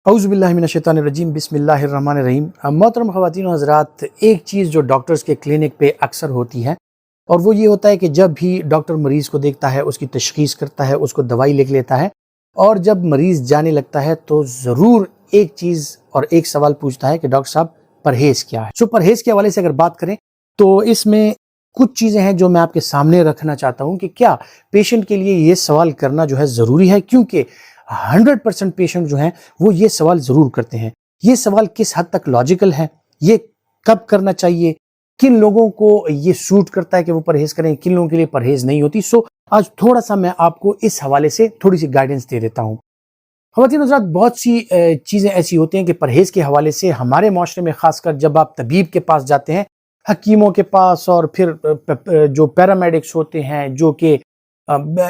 اعوذ باللہ من الشیطان الرجیم بسم اللہ الرحمن الرحیم۔ محترم خواتین و حضرات، ایک چیز جو ڈاکٹرز کے کلینک پہ اکثر ہوتی ہے اور وہ یہ ہوتا ہے کہ جب بھی ڈاکٹر مریض کو دیکھتا ہے، اس کی تشخیص کرتا ہے، اس کو دوائی لکھ لیتا ہے اور جب مریض جانے لگتا ہے تو ضرور ایک چیز اور ایک سوال پوچھتا ہے کہ ڈاکٹر صاحب پرہیز کیا ہے؟ پرہیز کے حوالے سے اگر بات کریں تو اس میں کچھ چیزیں ہیں جو میں آپ کے سامنے رکھنا چاہتا ہوں کہ کیا پیشنٹ کے لیے یہ سوال کرنا جو ہے ضروری ہے، کیونکہ 100% پیشنٹ جو ہیں وہ یہ سوال ضرور کرتے ہیں۔ یہ سوال کس حد تک لاجیکل ہے، یہ کب کرنا چاہیے، کن لوگوں کو یہ سوٹ کرتا ہے کہ وہ پرہیز کریں، کن لوگوں کے لیے پرہیز نہیں ہوتی۔ آج تھوڑا سا میں آپ کو اس حوالے سے تھوڑی سی گائیڈنس دے دیتا ہوں۔ خواتین حضرات، بہت سی چیزیں ایسی ہوتی ہیں کہ پرہیز کے حوالے سے ہمارے معاشرے میں، خاص کر جب آپ طبیب کے پاس جاتے ہیں، حکیموں کے پاس، اور پھر جو پیرامیڈکس ہوتے ہیں، جو کہ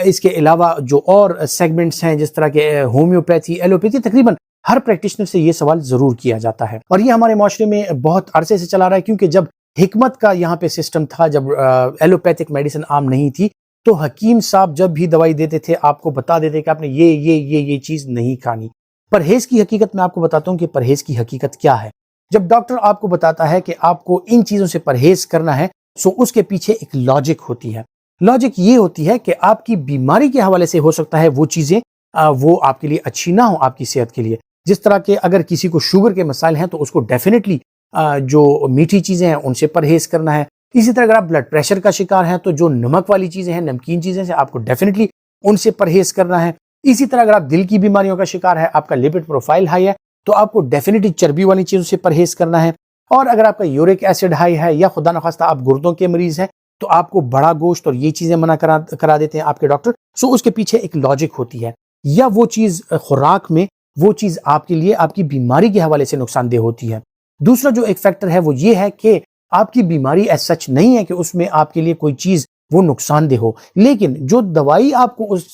اس کے علاوہ جو اور سیگمنٹس ہیں جس طرح کے ہومیوپیتھی، ایلوپیتھی، تقریباً ہر پریکٹیشنر سے یہ سوال ضرور کیا جاتا ہے اور یہ ہمارے معاشرے میں بہت عرصے سے چلا رہا ہے، کیونکہ جب حکمت کا یہاں پہ سسٹم تھا، جب ایلوپیتھک میڈیسن عام نہیں تھی، تو حکیم صاحب جب بھی دوائی دیتے تھے آپ کو بتا دیتے کہ آپ نے یہ چیز نہیں کھانی۔ پرہیز کی حقیقت میں آپ کو بتاتا ہوں کہ پرہیز کی حقیقت کیا ہے۔ جب ڈاکٹر آپ کو بتاتا ہے کہ آپ کو ان چیزوں سے پرہیز کرنا ہے، اس کے پیچھے ایک لاجک ہوتی ہے۔ لاجک یہ ہوتی ہے کہ آپ کی بیماری کے حوالے سے ہو سکتا ہے وہ چیزیں وہ آپ کے لیے اچھی نہ ہوں، آپ کی صحت کے لیے۔ جس طرح کہ اگر کسی کو شوگر کے مسائل ہیں تو اس کو ڈیفینیٹلی جو میٹھی چیزیں ہیں ان سے پرہیز کرنا ہے۔ اسی طرح اگر آپ بلڈ پریشر کا شکار ہیں تو جو نمک والی چیزیں ہیں، نمکین چیزیں سے آپ کو ڈیفینیٹلی ان سے پرہیز کرنا ہے۔ اسی طرح اگر آپ دل کی بیماریوں کا شکار ہے، آپ کا لپڈ پروفائل ہائی ہے، تو آپ کو ڈیفینیٹلی چربی والی چیزوں سے پرہیز کرنا ہے۔ اور اگر آپ کا یورک ایسڈ ہائی ہے یا خدا نخواستہ آپ گردوں کے مریض ہیں تو آپ کو بڑا گوشت اور یہ چیزیں منع کرا دیتے ہیں آپ کے ڈاکٹر۔ اس کے پیچھے ایک لاجک ہوتی ہے، یا وہ چیز خوراک میں وہ چیز آپ کے لیے آپ کی بیماری کے حوالے سے نقصان دہ ہوتی ہے۔ دوسرا جو ایک فیکٹر ہے وہ یہ ہے کہ آپ کی بیماری ایز سچ نہیں ہے کہ اس میں آپ کے لیے کوئی چیز وہ نقصان دہ ہو، لیکن جو دوائی آپ کو اس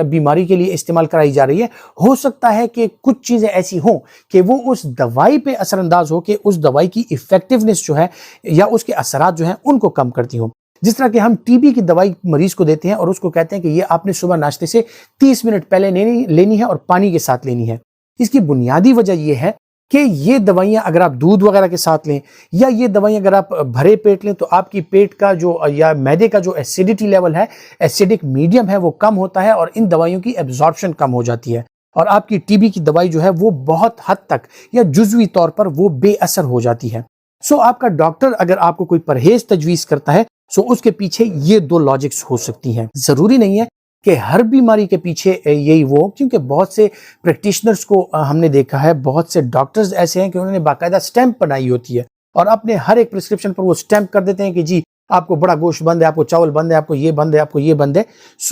بیماری کے لیے استعمال کرائی جا رہی ہے، ہو سکتا ہے کہ کچھ چیزیں ایسی ہوں کہ وہ اس دوائی پہ اثر انداز ہو، کہ اس دوائی کی ایفیکٹونیس جو ہے یا اس کے اثرات جو ہیں ان کو کم کرتی ہوں۔ جس طرح کہ ہم ٹی بی کی دوائی مریض کو دیتے ہیں اور اس کو کہتے ہیں کہ یہ آپ نے صبح ناشتے سے 30 منٹ پہلے لینی ہے اور پانی کے ساتھ لینی ہے۔ اس کی بنیادی وجہ یہ ہے کہ یہ دوائیاں اگر آپ دودھ وغیرہ کے ساتھ لیں، یا یہ دوائیاں اگر آپ بھرے پیٹ لیں، تو آپ کی پیٹ کا جو یا معدے کا جو ایسیڈیٹی لیول ہے، ایسیڈک میڈیم ہے، وہ کم ہوتا ہے اور ان دوائیوں کی ایبزارپشن کم ہو جاتی ہے اور آپ کی ٹی بی کی دوائی جو ہے وہ بہت حد تک یا جزوی طور پر وہ بے اثر ہو جاتی ہے۔ آپ کا ڈاکٹر اگر آپ کو کوئی پرہیز تجویز کرتا ہے، اس کے پیچھے یہ دو لاجکس ہو سکتی ہیں۔ ضروری نہیں ہے کہ ہر بیماری کے پیچھے یہی وہ، کیونکہ بہت سے پریکٹیشنرز کو ہم نے دیکھا ہے، بہت سے ڈاکٹرز ایسے ہیں کہ انہوں نے باقاعدہ سٹیمپ بنائی ہوتی ہے اور اپنے ہر ایک پرسکرپشن پر وہ سٹیمپ کر دیتے ہیں کہ جی آپ کو بڑا گوشت بند ہے، آپ کو چاول بند ہے، آپ کو یہ بند ہے، آپ کو یہ بند ہے۔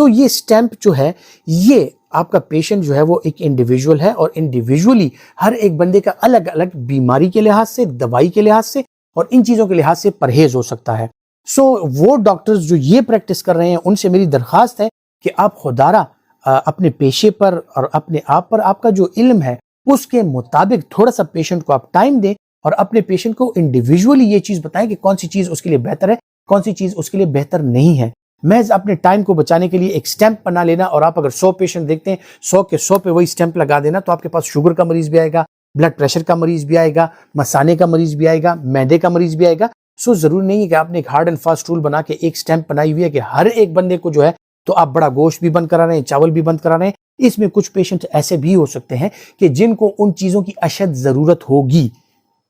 یہ سٹیمپ جو ہے، یہ آپ کا پیشنٹ جو ہے وہ ایک انڈیویجول ہے اور انڈیویجولی ہر ایک بندے کا الگ الگ بیماری کے لحاظ سے، دوائی کے لحاظ سے اور ان چیزوں کے لحاظ سے پرہیز ہو سکتا ہے۔ وہ ڈاکٹرز جو یہ پریکٹس کر رہے ہیں، ان سے میری درخواست ہے کہ آپ خودارہ اپنے پیشے پر اور اپنے آپ پر آپ کا جو علم ہے اس کے مطابق تھوڑا سا پیشنٹ کو آپ ٹائم دیں اور اپنے پیشنٹ کو انڈیویجولی یہ چیز بتائیں کہ کون سی چیز اس کے لیے بہتر ہے، کون سی چیز اس کے لیے بہتر نہیں ہے۔ محض اپنے ٹائم کو بچانے کے لیے ایک سٹیمپ بنا لینا، اور آپ اگر 100 پیشنٹ دیکھتے ہیں، 100 کے 100 پہ وہی سٹیمپ لگا دینا، تو آپ کے پاس شوگر کا مریض بھی آئے گا، بلڈ پریشر کا مریض بھی آئے گا، مثانے کا مریض بھی آئے گا، معدے کا مریض بھی آئے گا۔ ضروری نہیں ہے کہ آپ نے ایک ہارڈ اینڈ فاسٹ رول بنا کے ایک سٹیمپ بنائی ہوئی ہے کہ ہر ایک بندے کو جو ہے تو آپ بڑا گوشت بھی بند کرا رہے ہیں، چاول بھی بند کرا رہے ہیں۔ اس میں کچھ پیشنٹ ایسے بھی ہو سکتے ہیں کہ جن کو ان چیزوں کی اشد ضرورت ہوگی،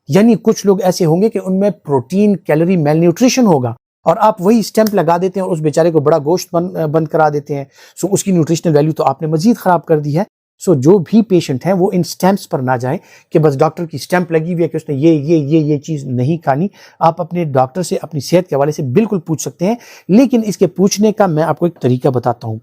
یعنی کچھ لوگ ایسے ہوں گے کہ ان میں پروٹین کیلوری میل نیوٹریشن ہوگا اور آپ وہی سٹیمپ لگا دیتے ہیں اور اس بیچارے کو بڑا گوشت بند کرا دیتے ہیں۔ اس کی نیوٹریشنل ویلیو تو آپ نے مزید خراب کر دی ہے۔ جو بھی پیشنٹ ہیں وہ ان سٹیمپس پر نہ جائیں کہ بس ڈاکٹر کی سٹیمپ لگی ہوئی ہے کہ اس نے یہ چیز نہیں کھانی۔ آپ اپنے ڈاکٹر سے اپنی صحت کے حوالے سے بالکل پوچھ سکتے ہیں، لیکن اس کے پوچھنے کا میں آپ کو ایک طریقہ بتاتا ہوں۔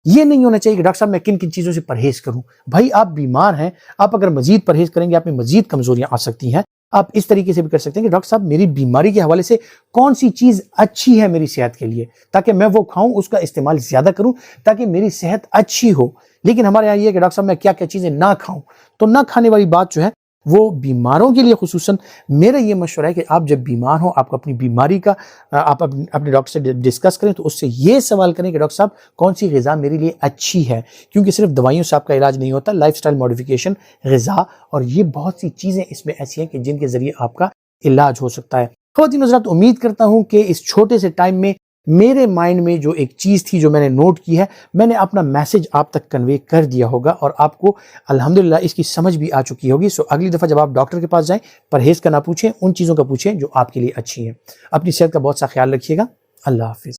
یہ نہیں ہونا چاہیے کہ ڈاکٹر صاحب میں کن کن چیزوں سے پرہیز کروں۔ بھائی آپ بیمار ہیں، آپ اگر مزید پرہیز کریں گے آپ میں مزید کمزوریاں آ سکتی ہیں۔ آپ اس طریقے سے بھی کر سکتے ہیں کہ ڈاکٹر صاحب میری بیماری کے حوالے سے کون سی چیز اچھی ہے میری صحت کے لیے، تاکہ میں وہ کھاؤں، اس کا استعمال زیادہ کروں تاکہ میری صحت اچھی ہو۔ لیکن ہمارے یہاں یہ ہے کہ ڈاکٹر صاحب میں کیا کیا چیزیں نہ کھاؤں، تو نہ کھانے والی بات جو ہے وہ بیماروں کے لیے خصوصاً میرا یہ مشورہ ہے کہ آپ جب بیمار ہوں آپ اپنی بیماری کا آپ اپنے ڈاکٹر سے ڈسکس کریں، تو اس سے یہ سوال کریں کہ ڈاکٹر صاحب کون سی غذا میرے لیے اچھی ہے، کیونکہ صرف دوائیوں سے آپ کا علاج نہیں ہوتا، لائف سٹائل ماڈیفیکیشن، غذا اور یہ بہت سی چیزیں اس میں ایسی ہیں کہ جن کے ذریعے آپ کا علاج ہو سکتا ہے۔ خواتین حضرات، امید کرتا ہوں کہ اس چھوٹے سے ٹائم میں میرے مائنڈ میں جو ایک چیز تھی جو میں نے نوٹ کی ہے، میں نے اپنا میسج آپ تک کنوے کر دیا ہوگا اور آپ کو الحمدللہ اس کی سمجھ بھی آ چکی ہوگی۔ سو اگلی دفعہ جب آپ ڈاکٹر کے پاس جائیں، پرہیز کا نہ پوچھیں، ان چیزوں کا پوچھیں جو آپ کے لیے اچھی ہیں۔ اپنی صحت کا بہت سا خیال رکھیے گا۔ اللہ حافظ۔